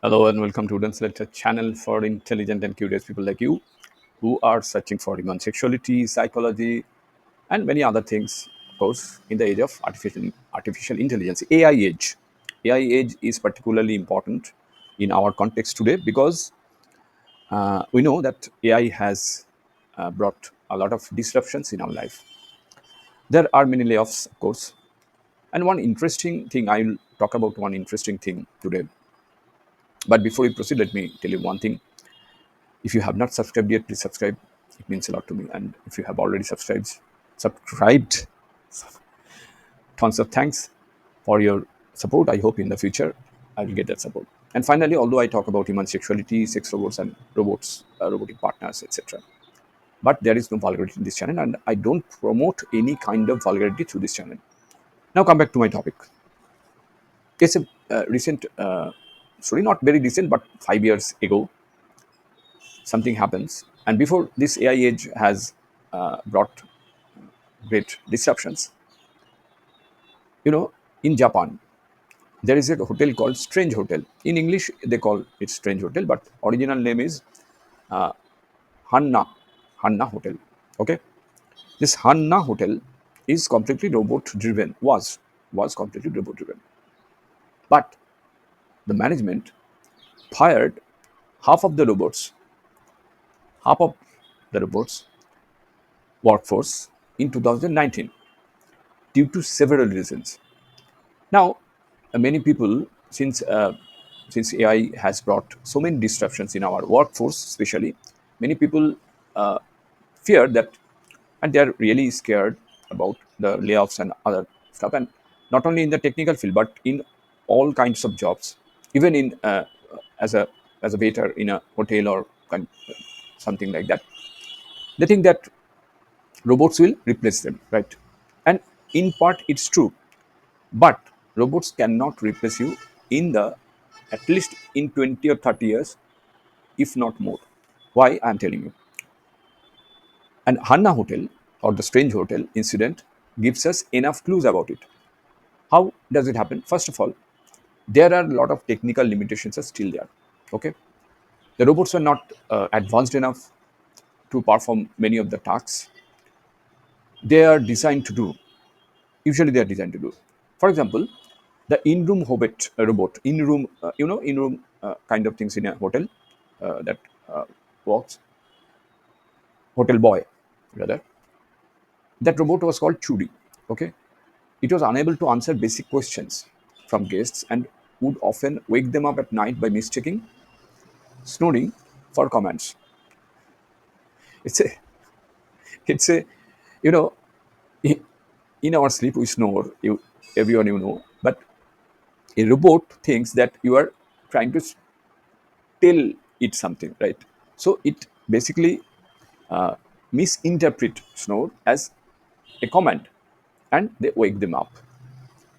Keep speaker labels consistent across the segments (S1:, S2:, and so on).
S1: Hello and welcome to Udance Lecture channel for intelligent and curious people like you who are searching for human sexuality, psychology, and many other things, of course, in the age of artificial intelligence, AI age. AI age is particularly important in our context today because we know that AI has brought a lot of disruptions in our life. There are many layoffs, of course, and one interesting thing I'll talk about one interesting thing today. But before we proceed, let me tell you one thing. If you have not subscribed yet, please subscribe. It means a lot to me. And if you have already subscribed, tons of thanks for your support. I hope in the future I will get that support. And finally, although I talk about human sexuality, sex robots, and robots, robotic partners, etc., but there is no vulgarity in this channel, and I don't promote any kind of vulgarity through this channel. Now, come back to my topic. It's a recent story, not very recent, but 5 years ago, something happens, and before this AI age has brought great disruptions. In Japan, there is a hotel called Strange Hotel. In English, they call it Strange Hotel, but original name is Hanna Hanna Hotel. Okay, this Hanna Hotel is completely robot driven. Was completely robot driven, but the management fired half of the robots, half of the robots workforce in 2019 due to several reasons. Now, many people, since AI has brought so many disruptions in our workforce, especially, many people uh, fear that, and they are really scared about the layoffs and other stuff, and not only in the technical field, but in all kinds of jobs, even in as a as a waiter in a hotel or something like that. They think that robots will replace them, right? And in part, it's true. But robots cannot replace you in the at least in 20 or 30 years, if not more. Why? I'm telling you. And Hanna Hotel or the Strange Hotel incident gives us enough clues about it. How does it happen? First of all, there are a lot of technical limitations are still there. Okay, the robots are not advanced enough to perform many of the tasks they are designed to do. Usually, they are designed to do. For example, the in-room robot, in-room, in-room kind of things in a hotel that works, hotel boy, rather. That robot was called Chudi. Okay, it was unable to answer basic questions from guests and would often wake them up at night by mistaking snoring for commands. It's a, it's a, you know, i- in our sleep we snore. Everyone know, but a robot thinks that you are trying to tell it something, right? So it basically misinterpret snore as a command, and they wake them up.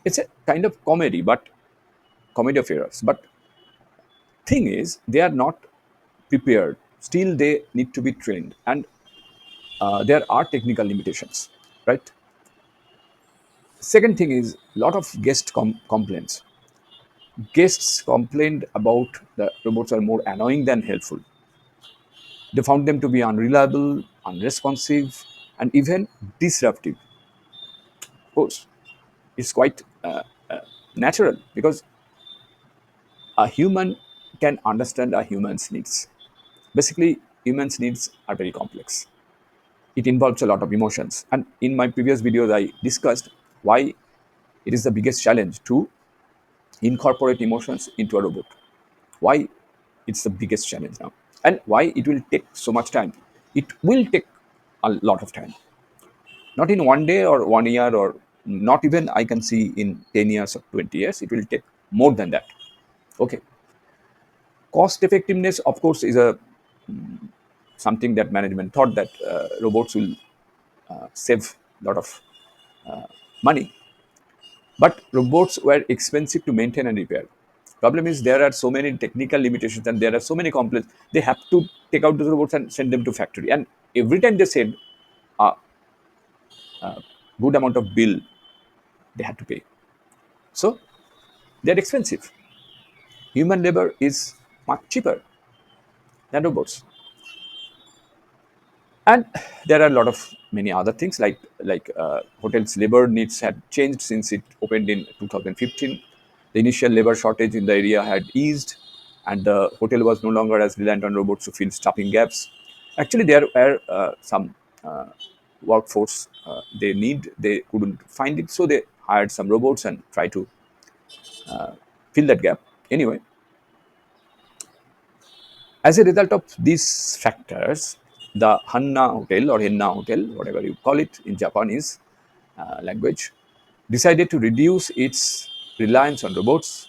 S1: It's a kind of comedy, but comedy of errors. But thing is, they are not prepared. Still, they need to be trained, and there are technical limitations, right? Second thing is lot of complaints. Guests complained about the robots are more annoying than helpful. They found them to be unreliable, unresponsive, and even disruptive. Of course, it's quite natural because a human can understand a human's needs. Basically, humans' needs are very complex. It involves a lot of emotions. And in my previous videos, I discussed why it is the biggest challenge to incorporate emotions into a robot. Why it's the biggest challenge now, and why it will take so much time. It will take a lot of time, not in one day or 1 year, or not even I can see in 10 years or 20 years. It will take more than that. Okay, cost effectiveness, of course, is a something that management thought that robots will save a lot of money, but robots were expensive to maintain and repair. Problem is there are so many technical limitations and there are so many complaints. They have to take out the robots and send them to factory, and every time they send a good amount of bill they had to pay. So they're expensive. Human labor is much cheaper than robots. And there are a lot of many other things like hotels labor needs had changed since it opened in 2015. The initial labor shortage in the area had eased, and the hotel was no longer as reliant on robots to fill staffing gaps. Actually, there were some uh, workforce they couldn't find it, so they hired some robots and try to fill that gap. Anyway, as a result of these factors, the Hanna Hotel or Henna Hotel, whatever you call it in Japanese language, decided to reduce its reliance on robots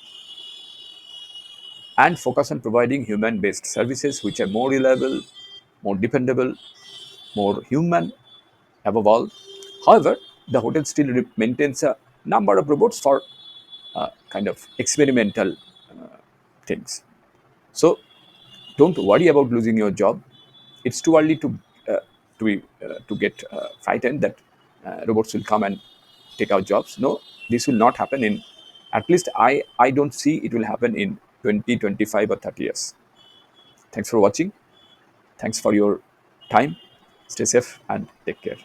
S1: and focus on providing human based services which are more reliable, more dependable, more human above all. However, the hotel still maintains a number of robots for kind of experimental things. So don't worry about losing your job. It's too early to get frightened that robots will come and take our jobs. No, this will not happen in, at least I don't see it will happen in 20, 25, or 30 years. Thanks for watching. Thanks for your time. Stay safe and take care.